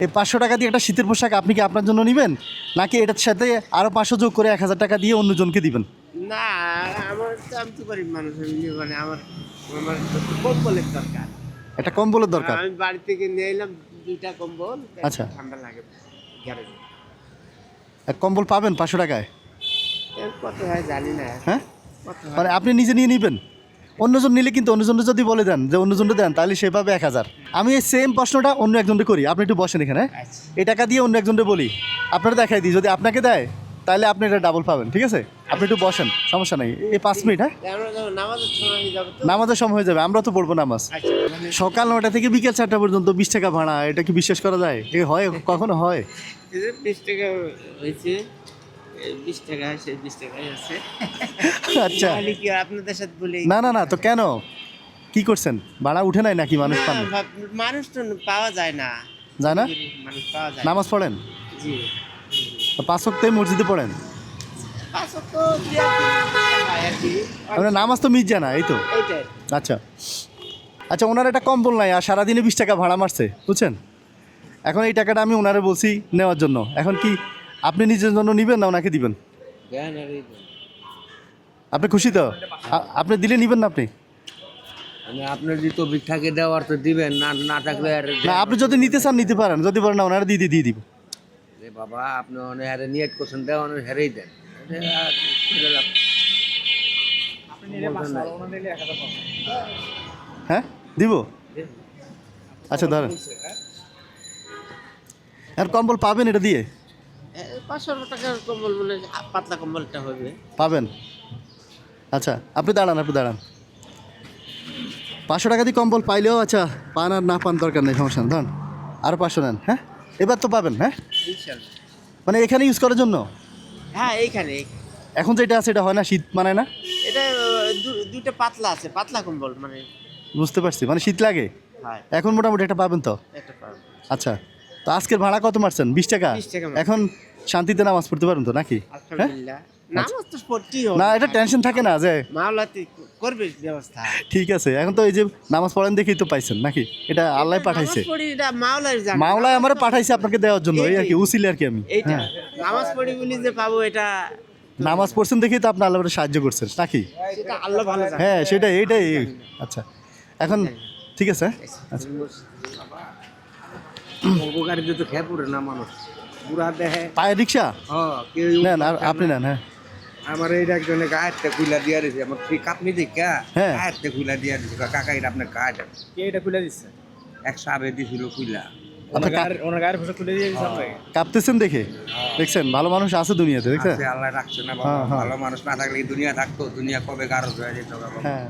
এই 500 টাকা দিয়ে একটা শীতের পোশাক আপনি কি আপনার জন্য নেবেন, নাকি এটার সাথে আরও 500 যোগ করে 1000 টাকা দিয়ে অন্যজনকে দিবেন? না, আমার তো আমি তো গরিব মানুষ, আমি নিবো না। আমার আমার কম্বলের দরকার। একটা কম্বলের দরকার। আমি বাড়ি থেকে নিয়ে এলাম 2টা কম্বল। আচ্ছা। ঠান্ডা লাগে গ্যারেজে। এক কম্বল পাবেন 500 টাকায়? কত হয় জানি না। হ্যাঁ, কত হয়? মানে আপনি নিজে নিয়ে নেবেন। অন্যজন নিলে কিন্তু অন্যজনকে যদি বলে দেন যে অন্যজনকে দেন, তাহলে সে পাবে 1000। আমি এই সেম প্রশ্নটা অন্য একজনকে করি, আপনি একটু বসেন এখানে। আচ্ছা। এই টাকা দিয়ে অন্য একজনকে বলি, আপনারা দেখাই দিই, যদি আপনাকে দেয় তাহলে আপনি এটা ডাবল পাবেন, ঠিক আছে? আপনি একটু বসেন, সমস্যা নেই, এই 5 মিনিট। হ্যাঁ, আমরা যখন নামাজের সময় হয়ে যাবে তো। নামাজের সময় হয়ে যাবে, আমরা তো পড়বো নামাজ। আচ্ছা, মানে সকাল 9টা থেকে বিকেল 4টা পর্যন্ত 20 টাকা ভাড়া, এটা কি বিশ্বাস করা যায়? এ হয়, কখনো হয়? এই যে 20 টাকা হয়েছে, 20 টাকা আছে, 20 টাকাই আছে। আচ্ছা, তাহলে কি আর আপনাদের সাথে বলি? না না না, তো কেন, কি করছেন? ভাড়া উঠে নাই নাকি? মানুষ পান? না, মানুষ তো পাওয়া যায় না। যায় না? মানুষ পাওয়া যায় না। নামাজ পড়েন? জি। 5 ওয়াক্তে মসজিদে পড়েন? 5 তো দিয়া হয় আর কি। আপনার নামাজ তো মিট যায় না, এই তো। এইটাই। আচ্ছা আচ্ছা, ওনার একটা কম্বল নাই আর সারাদিনে 20 টাকা ভাড়া মারছে, বুঝছেন? এখন এই টাকাটা আমি ওনারে বলছি নেওয়ার জন্য, এখন কি আপনি নিজের জন্য নেবেন না ওনাকে দিবেন? জ্ঞান আর এই আপনি খুশি তো? আপনি দিলে নেবেন না আপনি? মানে আপনার যদি তৌফিক থাকে দেওয়ার তো দিবেন, না না থাকলে আর না, আপনি যদি নিতে চান নিতে পারেন, যদি পারেন না ওনারা দিয়ে দিব। এ বাবা আপনি অনেক হারে নিয়ত করছেন দেওয়ানোর হেরেই দেন। এটা আর করে লাভ। হ্যাঁ, দিব। আচ্ছা ধরেন, আর কম্বল পাবেন এটা দিয়ে? 500 টাকার কম্বল মানে পাতলা কম্বলটা হবে। পাবেন। আচ্ছা, আপনি দাঁড়ান, আপনি দাঁড়ান। 500 টাকা দিয়ে কম্বল পাইলেও, আচ্ছা পান আর না পান দরকার নেই, সমস্যা নেই, ধরুন আরও 500 নেন। হ্যাঁ, এবার তো পাবেন। হ্যাঁ, ইনশাআল্লাহ। মানে এখানে ইউজ করার জন্য। হ্যাঁ, এইখানে। এখন যেটা আছে এটা হয় না, শীত মানায় না? এটা দুইটা পাতলা আছে, পাতলা কম্বল মানে। বুঝতে পারছি, মানে শীত লাগে। হ্যাঁ, এখন মোটামুটি একটা পাবেন তো। একটা পাবো। আচ্ছা, তো আজকের ভাড়া কত মারছেন? 20 টাকা। 20 টাকা। এখন শান্তিতে নামাজ পড়তে পারেন তো নাকি? হ্যাঁ, আলহামদুলিল্লাহ। নামাজ তো পড়তেই হবে। না, এটা টেনশন থাকে না যে মাওলাতে করবে ব্যবস্থা। ঠিক আছে, এখন তো এই যে নামাজ পড়েন দেখেই তো পাইছেন নাকি? এটা আল্লাহ পাঠাইছে, নামাজ পড়ি, এটা মাওলার জানে। মাওলায় আমারে পাঠাইছে আপনাকে দেওয়ার জন্য, এই আর কি, উসিলে আর কি আমি। এইটা হ্যাঁ, নামাজ পড়ি বলি যে পাবো, এটা নামাজ পড়ছেন দেখেই তো আপনি আল্লাহরে সাহায্য করছেন নাকি? সেটা আল্লাহ ভালো জানে। হ্যাঁ, সেটাই, এইটাই। আচ্ছা, এখন ঠিক আছে। আচ্ছা, উপকারী তো খেয়ে পড়ে না মানুষ পুরা দেহে। পায়ে রিক্সা কেউ নেন, আর আপনি নেন। হ্যাঁ, আমার এইটা একজনে গায়েরতে খুইলা দিয়া দিছে, আমার ঠিক আপনি দেখা হ্যাঁ। গায়েরতে খুইলা দিয়া দিছে, কাকা এটা আপনার গায়ে কে এটা খুলে দিচ্ছে? এক সাবে দিছিল খুইলা। আপনি ওনার গায়ের পোশাক খুলে দিয়ে দিচ্ছে আপনাকে? কাঁপতেছেন দেখে, দেখছেন ভালো মানুষ আছে দুনিয়াতে, দেখছেন? আছে, আল্লাহ রাখছে না বাবা। হ্যাঁ, হ্যাঁ। ভালো মানুষ না থাকলে কি দুনিয়া থাকতো? দুনিয়া কবে গারজ হয়ে যেত বাবা। হ্যাঁ।